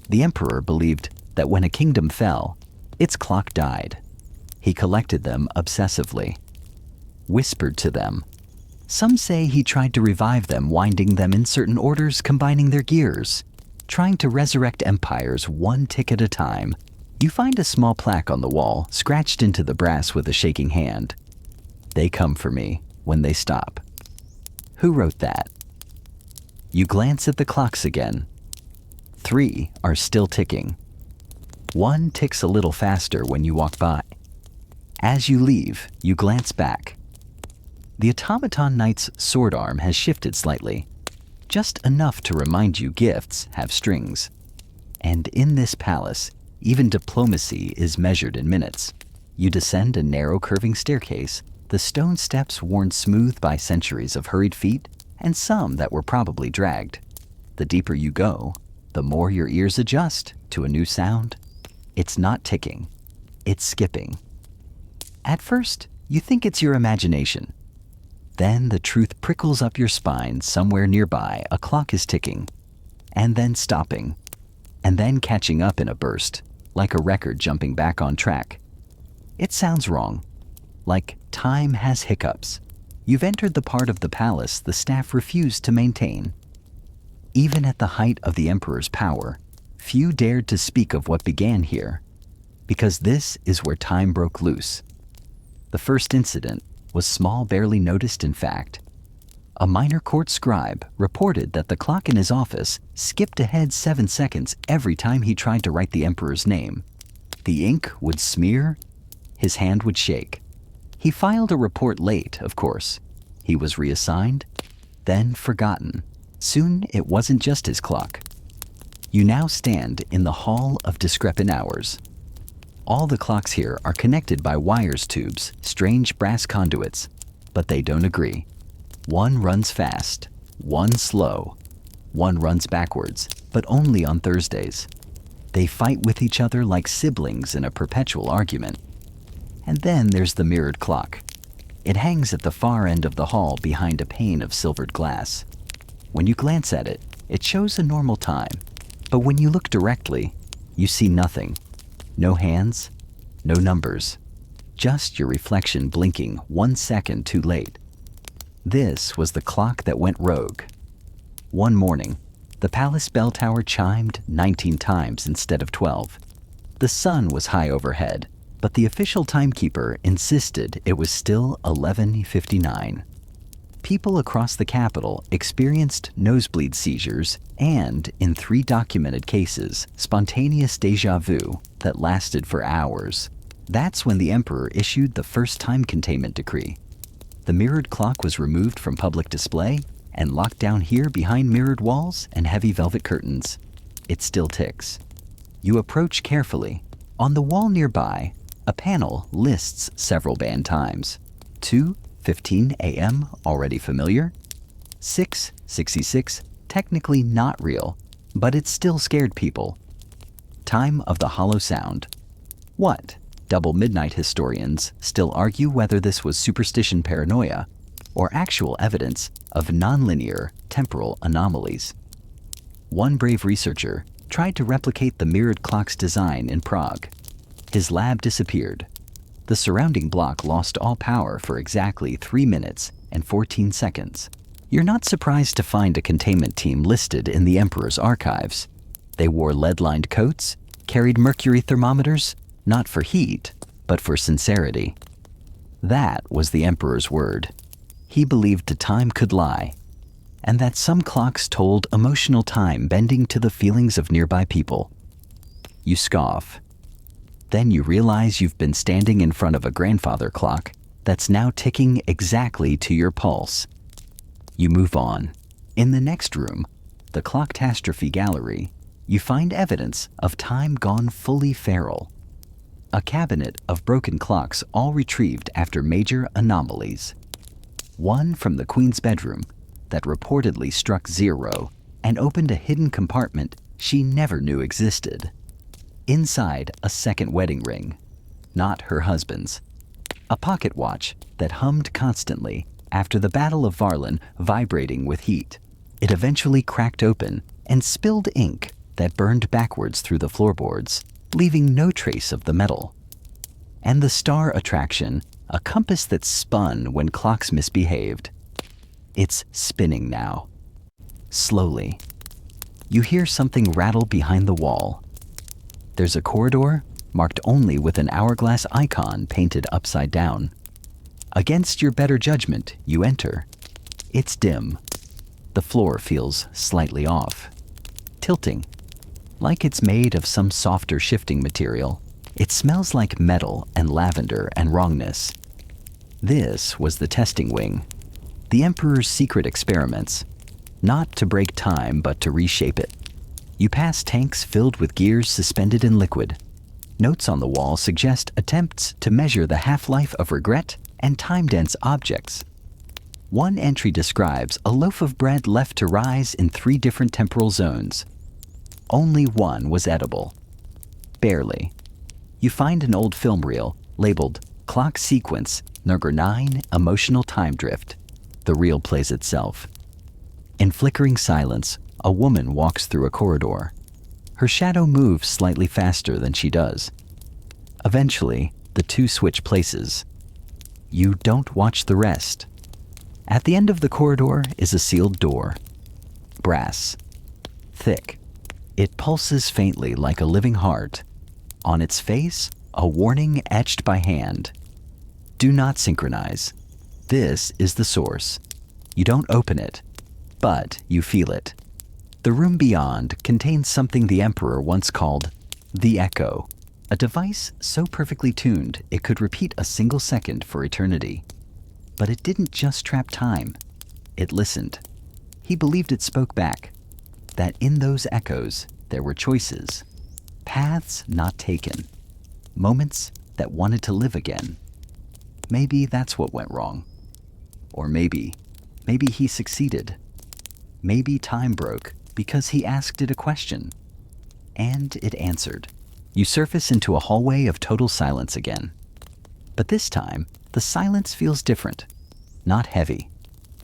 The emperor believed that when a kingdom fell, its clock died. He collected them obsessively, whispered to them. Some say he tried to revive them, winding them in certain orders, combining their gears, trying to resurrect empires one tick at a time. You find a small plaque on the wall, scratched into the brass with a shaking hand. "They come for me when they stop." Who wrote that? You glance at the clocks again. 3 are still ticking. 1 ticks a little faster when you walk by. As you leave, you glance back. The automaton knight's sword arm has shifted slightly, just enough to remind you gifts have strings. And in this palace, even diplomacy is measured in minutes. You descend a narrow curving staircase, the stone steps worn smooth by centuries of hurried feet, and some that were probably dragged. The deeper you go, the more your ears adjust to a new sound. It's not ticking, it's skipping. At first, you think it's your imagination. Then the truth prickles up your spine. Somewhere nearby, a clock is ticking, and then stopping, and then catching up in a burst, like a record jumping back on track. It sounds wrong, like time has hiccups. You've entered the part of the palace the staff refused to maintain. Even at the height of the emperor's power, few dared to speak of what began here, because this is where time broke loose. The first incident was small, barely noticed in fact. A minor court scribe reported that the clock in his office skipped ahead 7 seconds every time he tried to write the emperor's name. The ink would smear, his hand would shake. He filed a report late, of course. He was reassigned, then forgotten. Soon it wasn't just his clock. You now stand in the Hall of Discrepant Hours. All the clocks here are connected by wires, tubes, strange brass conduits, but they don't agree. One runs fast, one slow, one runs backwards, but only on Thursdays. They fight with each other like siblings in a perpetual argument. And then there's the mirrored clock. It hangs at the far end of the hall behind a pane of silvered glass. When you glance at it, it shows a normal time. But when you look directly, you see nothing. No hands, no numbers. Just your reflection blinking 1 second too late. This was the clock that went rogue. One morning, the palace bell tower chimed 19 times instead of 12. The sun was high overhead, but the official timekeeper insisted it was still 11:59. People across the capital experienced nosebleed seizures and, in 3 documented cases, spontaneous deja vu that lasted for hours. That's when the emperor issued the first time containment decree. The mirrored clock was removed from public display and locked down here behind mirrored walls and heavy velvet curtains. It still ticks. You approach carefully. On the wall nearby, a panel lists several band times. 2:15 a.m., already familiar. 6:66, technically not real, but it still scared people. Time of the hollow sound. What? Double midnight historians still argue whether this was superstition paranoia or actual evidence of nonlinear temporal anomalies. One brave researcher tried to replicate the mirrored clock's design in Prague. His lab disappeared. The surrounding block lost all power for exactly 3 minutes and 14 seconds. You're not surprised to find a containment team listed in the emperor's archives. They wore lead-lined coats, carried mercury thermometers, not for heat, but for sincerity. That was the emperor's word. He believed the time could lie, and that some clocks told emotional time bending to the feelings of nearby people. You scoff. Then you realize you've been standing in front of a grandfather clock that's now ticking exactly to your pulse. You move on. In the next room, the Clocktastrophe Gallery, you find evidence of time gone fully feral. A cabinet of broken clocks all retrieved after major anomalies. One from the Queen's bedroom that reportedly struck 0 and opened a hidden compartment she never knew existed. Inside, a second wedding ring, not her husband's. A pocket watch that hummed constantly after the Battle of Varlin, vibrating with heat. It eventually cracked open and spilled ink that burned backwards through the floorboards, leaving no trace of the metal. And the star attraction, a compass that spun when clocks misbehaved. It's spinning now. Slowly. You hear something rattle behind the wall. There's a corridor marked only with an hourglass icon painted upside down. Against your better judgment, you enter. It's dim. The floor feels slightly off, tilting, like it's made of some softer shifting material. It smells like metal and lavender and wrongness. This was the testing wing, the Emperor's secret experiments, not to break time but to reshape it. You pass tanks filled with gears suspended in liquid. Notes on the wall suggest attempts to measure the half-life of regret and time-dense objects. One entry describes a loaf of bread left to rise in 3 different temporal zones. Only one was edible. Barely. You find an old film reel labeled Clock Sequence Number 9 Emotional Time Drift. The reel plays itself. In flickering silence, a woman walks through a corridor. Her shadow moves slightly faster than she does. Eventually, the two switch places. You don't watch the rest. At the end of the corridor is a sealed door. Brass. Thick. It pulses faintly like a living heart. On its face, a warning etched by hand. Do not synchronize. This is the source. You don't open it, but you feel it. The room beyond contains something the Emperor once called the Echo, a device so perfectly tuned it could repeat a single second for eternity. But it didn't just trap time. It listened. He believed it spoke back, that in those echoes there were choices, paths not taken, moments that wanted to live again. Maybe that's what went wrong. Or maybe he succeeded. Maybe time broke because he asked it a question. And it answered. You surface into a hallway of total silence again. But this time, the silence feels different. Not heavy,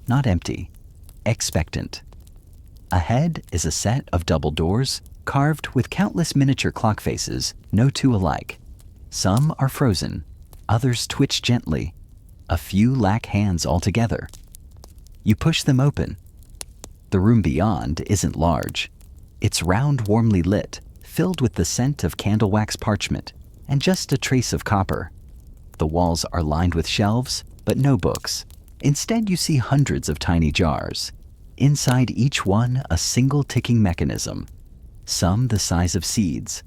not empty, expectant. Ahead is a set of double doors carved with countless miniature clock faces, no two alike. Some are frozen, others twitch gently. A few lack hands altogether. You push them open. The room beyond isn't large. It's round, warmly lit, filled with the scent of candle wax parchment, and just a trace of copper. The walls are lined with shelves, but no books. Instead, you see hundreds of tiny jars. Inside each one, a single ticking mechanism. Some the size of seeds,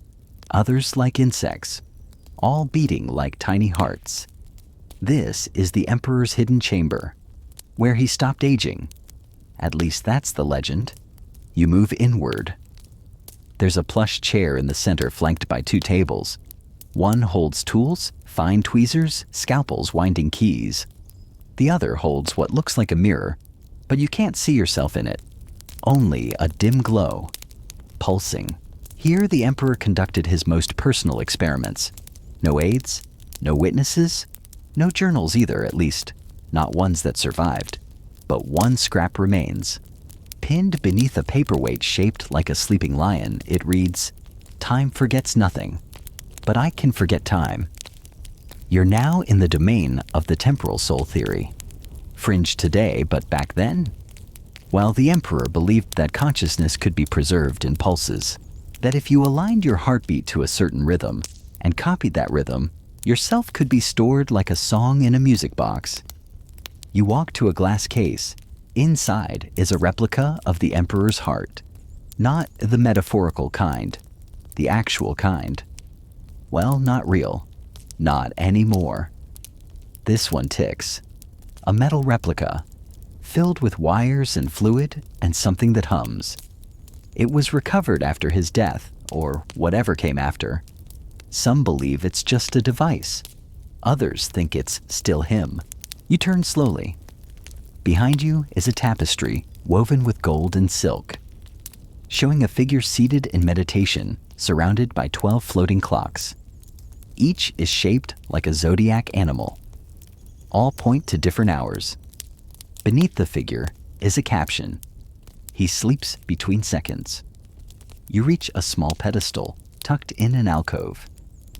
others like insects. all beating like tiny hearts. This is the Emperor's hidden chamber, where he stopped aging. At least that's the legend. You move inward. There's a plush chair in the center flanked by 2 tables. One holds tools, fine tweezers, scalpels, winding keys. The other holds what looks like a mirror, but you can't see yourself in it. Only a dim glow, pulsing. Here the Emperor conducted his most personal experiments. No aides, no witnesses, no journals either, at least, not ones that survived. But one scrap remains. Pinned beneath a paperweight shaped like a sleeping lion, it reads, "Time forgets nothing, but I can forget time." You're now in the domain of the temporal soul theory. Fringe today, but back then? Well, the Emperor believed that consciousness could be preserved in pulses, that if you aligned your heartbeat to a certain rhythm and copied that rhythm, yourself could be stored like a song in a music box. You walk to a glass case. Inside is a replica of the Emperor's heart. Not the metaphorical kind, the actual kind. Well, not real. Not anymore. This one ticks. A metal replica, filled with wires and fluid and something that hums. It was recovered after his death, or whatever came after. Some believe it's just a device. Others think it's still him. You turn slowly. Behind you is a tapestry woven with gold and silk, showing a figure seated in meditation, surrounded by 12 floating clocks. Each is shaped like a zodiac animal. All point to different hours. Beneath the figure is a caption. He sleeps between seconds. You reach a small pedestal tucked in an alcove.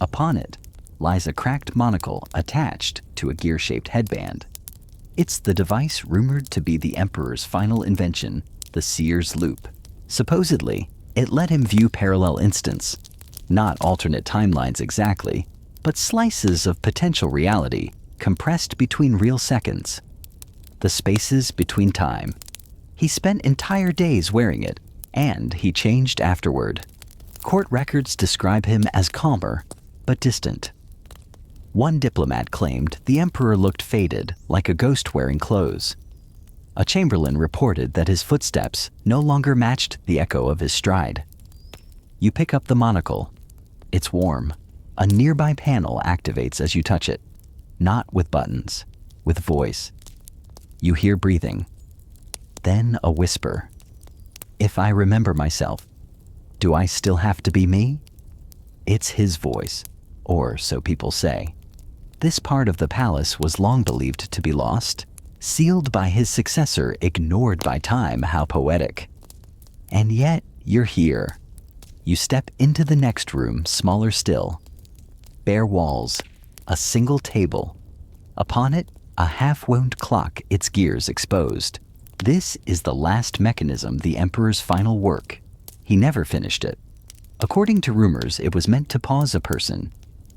Upon it lies a cracked monocle attached to a gear-shaped headband. It's the device rumored to be the Emperor's final invention, the Seer's Loop. Supposedly, it let him view parallel instants, not alternate timelines exactly, but slices of potential reality compressed between real seconds. The spaces between time. He spent entire days wearing it, and he changed afterward. Court records describe him as calmer, but distant. One diplomat claimed the Emperor looked faded, like a ghost wearing clothes. A chamberlain reported that his footsteps no longer matched the echo of his stride. You pick up the monocle. It's warm. A nearby panel activates as you touch it. Not with buttons, with voice. You hear breathing. Then a whisper. If I remember myself, do I still have to be me? It's his voice, or so people say. This part of the palace was long believed to be lost, sealed by his successor, ignored by time. How poetic. And yet, you're here. You step into the next room, smaller still. Bare walls, a single table. Upon it, a half-wound clock, its gears exposed. This is the last mechanism, the Emperor's final work. He never finished it. According to rumors, it was meant to pause a person,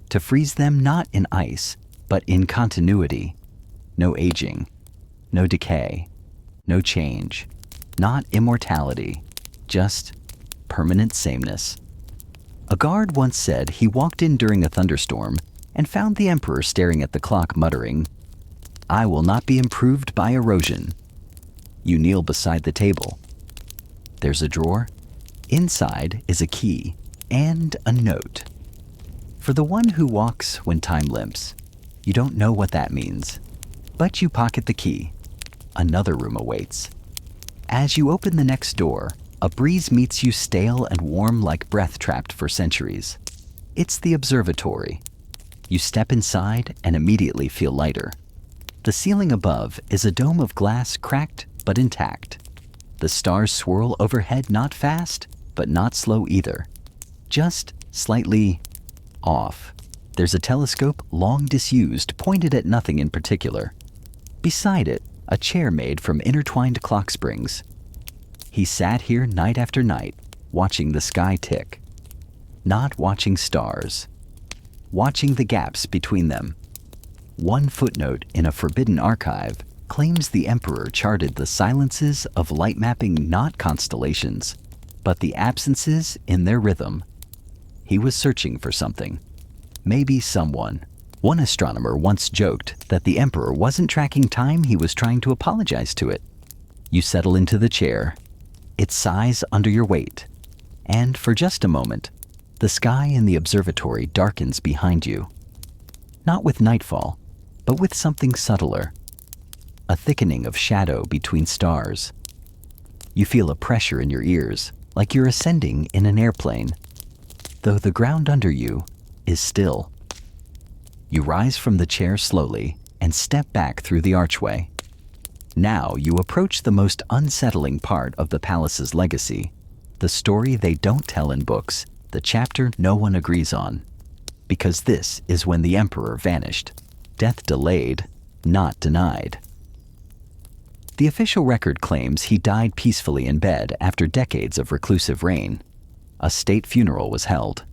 to freeze them not in ice, but in continuity. No aging, no decay, no change, not immortality, just permanent sameness. A guard once said he walked in during a thunderstorm and found the Emperor staring at the clock, muttering, "I will not be improved by erosion." You kneel beside the table. There's a drawer. Inside is a key and a note. For the one who walks when time limps. You don't know what that means, but you pocket the key. Another room awaits. As you open the next door, a breeze meets you, stale and warm like breath trapped for centuries. It's the observatory. You step inside and immediately feel lighter. The ceiling above is a dome of glass, cracked but intact. The stars swirl overhead, not fast, but not slow either. Just slightly off. There's a telescope, long disused, pointed at nothing in particular. Beside it, a chair made from intertwined clock springs. He sat here night after night, watching the sky tick. Not watching stars. Watching the gaps between them. One footnote in a forbidden archive claims the Emperor charted the silences of light mapping, not constellations, but the absences in their rhythm. He was searching for something. maybe someone. One astronomer once joked that the emperor wasn't tracking time, he was trying to apologize to it. You settle into the chair. It sighs under your weight. And for just a moment, the sky in the observatory darkens behind you. Not with nightfall, but with something subtler. A thickening of shadow between stars. You feel a pressure in your ears, like you're ascending in an airplane, though the ground under you is still. You rise from the chair slowly and step back through the archway. Now you approach the most unsettling part of the palace's legacy, the story they don't tell in books, the chapter no one agrees on. Because this is when the emperor vanished. Death delayed, not denied. The official record claims he died peacefully in bed after decades of reclusive reign. A state funeral was held.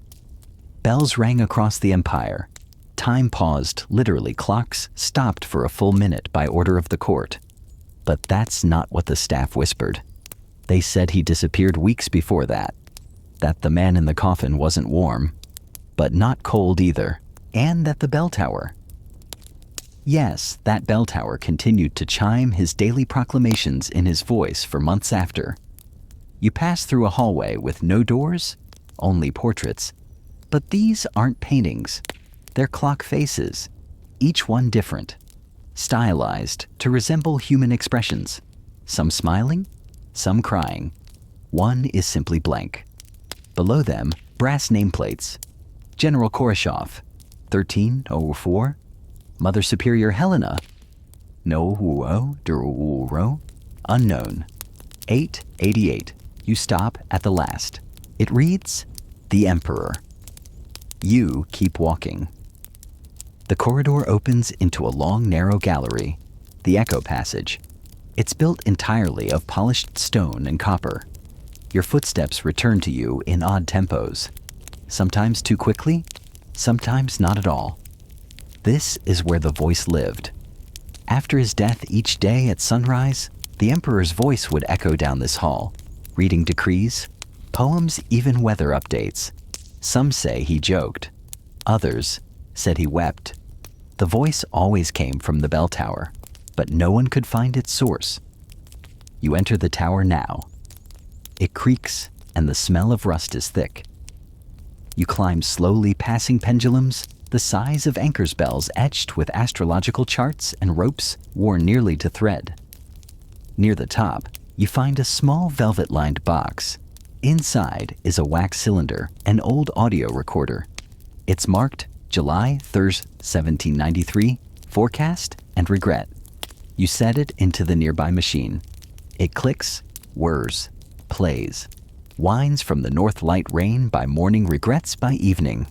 Bells rang across the empire. Time paused, literally clocks stopped for a full minute by order of the court. But that's not what the staff whispered. They said he disappeared weeks before that the man in the coffin wasn't warm, but not cold either, and that the bell tower. Yes, that bell tower continued to chime his daily proclamations in his voice for months after. You pass through a hallway with no doors, only portraits. But these aren't paintings. They're clock faces, each one different, stylized to resemble human expressions, some smiling, some crying. One is simply blank. Below them, brass nameplates. General Khrushchev, 1304. Mother Superior Helena, no duro, unknown, 888. You stop at the last. It reads, The Emperor. You keep walking. The corridor opens into a long, narrow gallery, the Echo Passage. It's built entirely of polished stone and copper. Your footsteps return to you in odd tempos, sometimes too quickly, sometimes not at all. This is where the voice lived. After his death each day at sunrise, the emperor's voice would echo down this hall, reading decrees, poems, even weather updates. Some say he joked. Others said he wept. The voice always came from the bell tower, but no one could find its source. You enter the tower now. It creaks, and the smell of rust is thick. You climb slowly, passing pendulums, the size of anchor's bells etched with astrological charts and ropes worn nearly to thread. Near the top, you find a small velvet-lined box. Inside is a wax cylinder, an old audio recorder. It's marked July 3rd, 1793, forecast and regret. You set it into the nearby machine. It clicks, whirs, plays. Whines from the north light rain by morning, regrets by evening.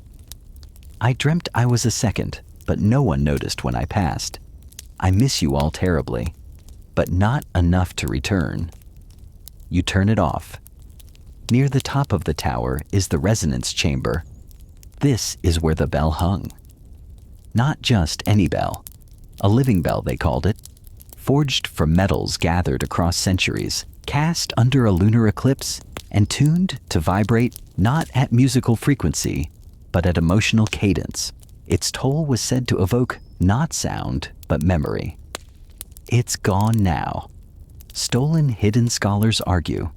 I dreamt I was a second, but no one noticed when I passed. I miss you all terribly, but not enough to return. You turn it off. Near the top of the tower is the resonance chamber. This is where the bell hung. Not just any bell. A living bell, they called it. Forged from metals gathered across centuries, cast under a lunar eclipse, and tuned to vibrate not at musical frequency, but at emotional cadence. Its toll was said to evoke not sound, but memory. It's gone now. Stolen hidden scholars argue.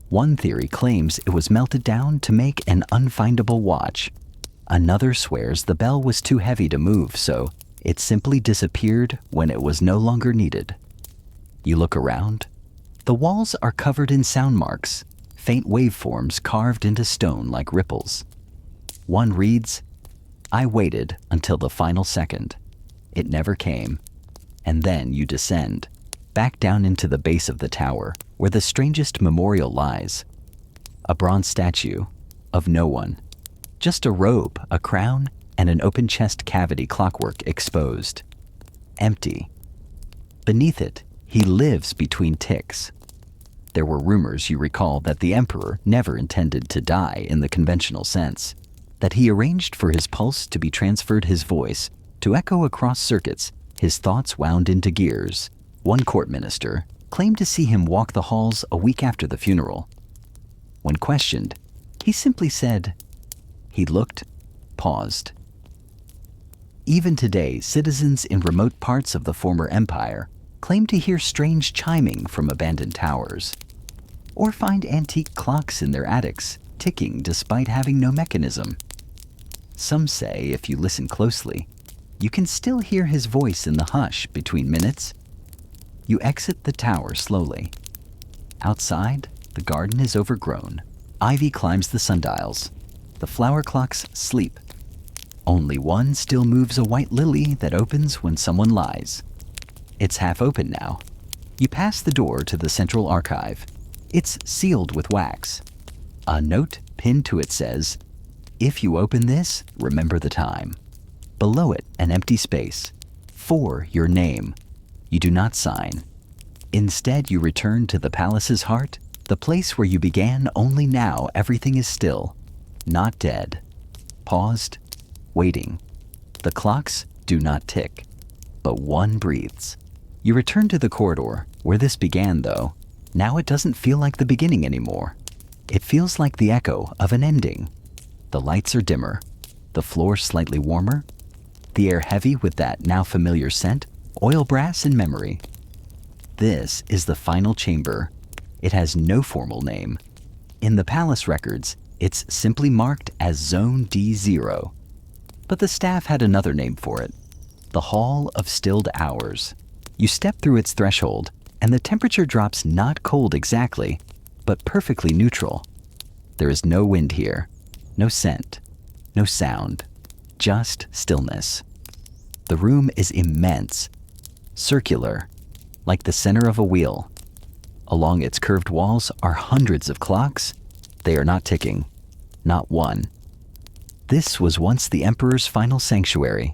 One theory claims it was melted down to make an unfindable watch. Another swears the bell was too heavy to move, so it simply disappeared when it was no longer needed. You look around. The walls are covered in sound marks, faint waveforms carved into stone like ripples. One reads, I waited until the final second. It never came. And then you descend, back down into the base of the tower, where the strangest memorial lies. A bronze statue of no one. Just a robe, a crown, and an open chest cavity clockwork exposed. Empty. Beneath it, he lives between ticks. There were rumors, you recall, that the emperor never intended to die in the conventional sense, that he arranged for his pulse to be transferred, his voice to echo across circuits, his thoughts wound into gears. One court minister claimed to see him walk the halls a week after the funeral. When questioned, he simply said, he looked, paused, Even today, citizens in remote parts of the former empire claim to hear strange chiming from abandoned towers, or find antique clocks in their attics ticking despite having no mechanism. Some say if you listen closely, you can still hear his voice in the hush between minutes. You exit the tower slowly. Outside, the garden is overgrown. Ivy climbs the sundials. The flower clocks sleep. Only one still moves a white lily that opens when someone lies. It's half open now. You pass the door to the central archive. It's sealed with wax. A note pinned to it says, "If you open this, remember the time." Below it, an empty space. For your name. You do not sign. Instead, you return to the palace's heart, the place where you began. Only now everything is still. Not dead. Paused. Waiting. The clocks do not tick, but one breathes. You return to the corridor where this began, though. Now it doesn't feel like the beginning anymore. It feels like the echo of an ending. The lights are dimmer, the floor slightly warmer, the air heavy with that now familiar scent, oil, brass, and memory. This is the final chamber. It has no formal name. In the palace records, it's simply marked as Zone D0. But the staff had another name for it, the Hall of Stilled Hours. You step through its threshold, and the temperature drops not cold exactly, but perfectly neutral. There is no wind here, no scent, no sound, just stillness. The room is immense, circular, like the center of a wheel. Along its curved walls are hundreds of clocks. They are not ticking, not one. This was once the emperor's final sanctuary,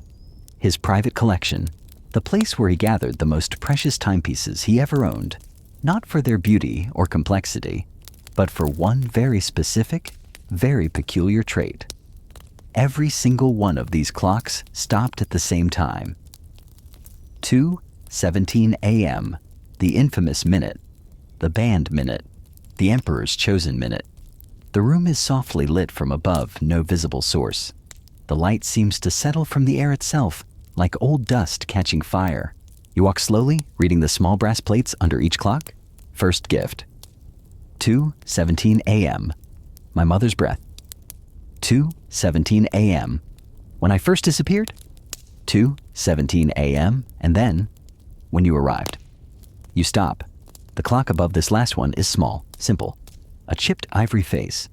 his private collection, the place where he gathered the most precious timepieces he ever owned, not for their beauty or complexity, but for one very specific, very peculiar trait. Every single one of these clocks stopped at the same time. 2:17 a.m., the infamous minute, the banned minute, the emperor's chosen minute. The room is softly lit from above, no visible source. The light seems to settle from the air itself, like old dust catching fire. You walk slowly, reading the small brass plates under each clock. First gift. 2:17 a.m. My mother's breath. 2:17 a.m. When I first disappeared. 2:17 a.m. And then, when you arrived. You stop. The clock above this last one is small, simple. A chipped ivory face.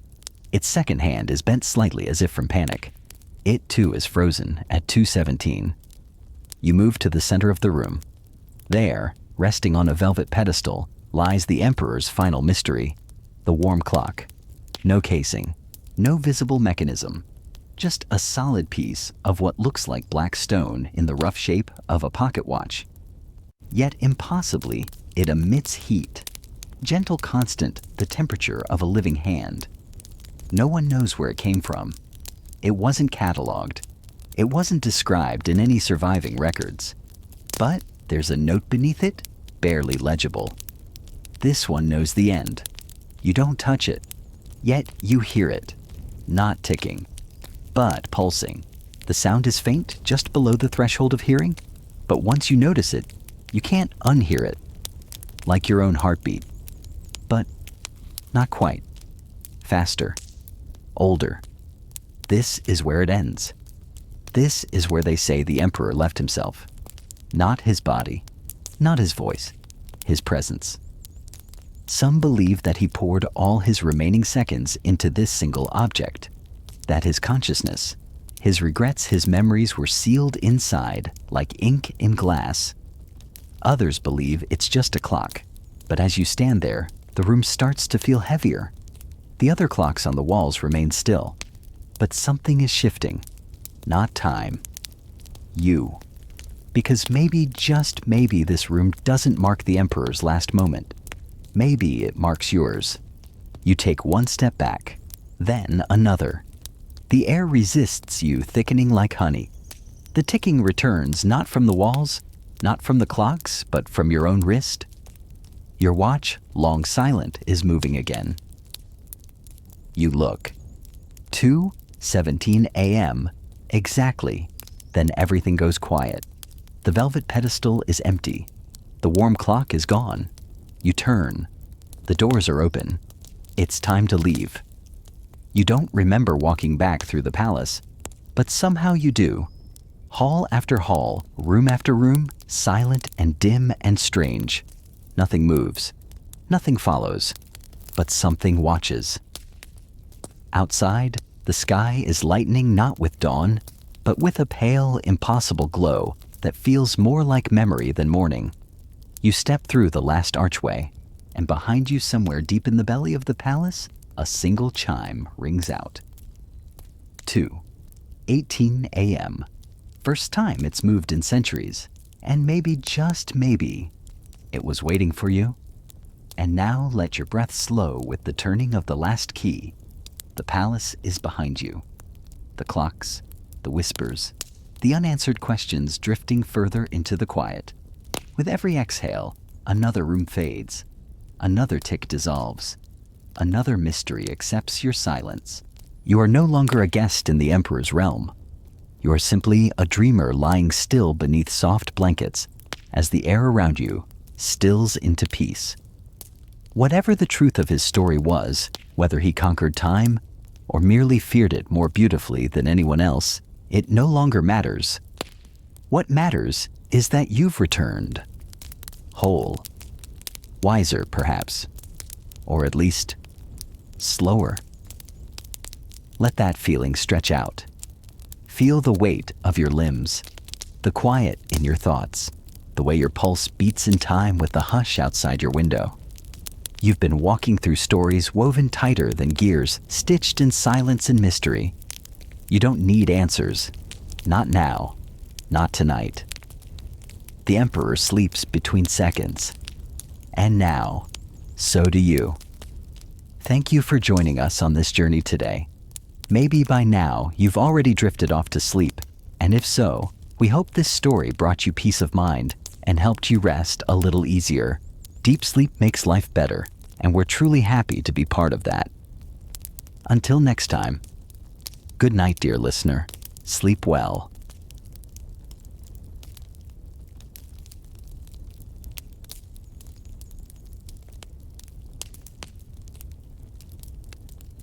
Its second hand is bent slightly as if from panic. It too is frozen at 2:17. You move to the center of the room. There, resting on a velvet pedestal, lies the emperor's final mystery, the warm clock. No casing, no visible mechanism, just a solid piece of what looks like black stone in the rough shape of a pocket watch. Yet impossibly, it emits heat, gentle, constant, the temperature of a living hand. No one knows where it came from. It wasn't cataloged. It wasn't described in any surviving records. But there's a note beneath it, barely legible. This one knows the end. You don't touch it, yet you hear it, not ticking, but pulsing. The sound is faint, just below the threshold of hearing, but once you notice it, you can't unhear it, like your own heartbeat. But not quite. Faster, older. This is where it ends. This is where they say the emperor left himself. Not his body, not his voice, his presence. Some believe that he poured all his remaining seconds into this single object, that his consciousness, his regrets, his memories were sealed inside like ink in glass. Others believe it's just a clock, but as you stand there, the room starts to feel heavier. The other clocks on the walls remain still, but something is shifting. Not time. You. Because maybe, just maybe, this room doesn't mark the emperor's last moment. Maybe it marks yours. You take one step back, then another. The air resists you, thickening like honey. The ticking returns not from the walls, not from the clocks, but from your own wrist. Your watch, long silent, is moving again. You look. 2:17 a.m. Exactly. Then everything goes quiet. The velvet pedestal is empty. The warm clock is gone. You turn. The doors are open. It's time to leave. You don't remember walking back through the palace, but somehow you do. Hall after hall, room after room, silent and dim and strange. Nothing moves. Nothing follows. But something watches. Outside, the sky is lightening not with dawn, but with a pale, impossible glow that feels more like memory than morning. You step through the last archway, and behind you, somewhere deep in the belly of the palace, a single chime rings out. 2:18 a.m. First time it's moved in centuries, and maybe, just maybe, it was waiting for you. And now let your breath slow with the turning of the last key. The palace is behind you. The clocks, the whispers, the unanswered questions drifting further into the quiet. With every exhale, another room fades. Another tick dissolves. Another mystery accepts your silence. You are no longer a guest in the Emperor's realm. You are simply a dreamer lying still beneath soft blankets as the air around you stills into peace. Whatever the truth of his story was, whether he conquered time or merely feared it more beautifully than anyone else, it no longer matters. What matters is that you've returned. Whole. Wiser, perhaps. Or at least, slower. Let that feeling stretch out. Feel the weight of your limbs, the quiet in your thoughts, the way your pulse beats in time with the hush outside your window. You've been walking through stories woven tighter than gears, stitched in silence and mystery. You don't need answers. Not now. Not tonight. The Emperor sleeps between seconds. And now, so do you. Thank you for joining us on this journey today. Maybe by now you've already drifted off to sleep, and if so, we hope this story brought you peace of mind and helped you rest a little easier. Deep sleep makes life better, and we're truly happy to be part of that. Until next time, good night, dear listener. Sleep well.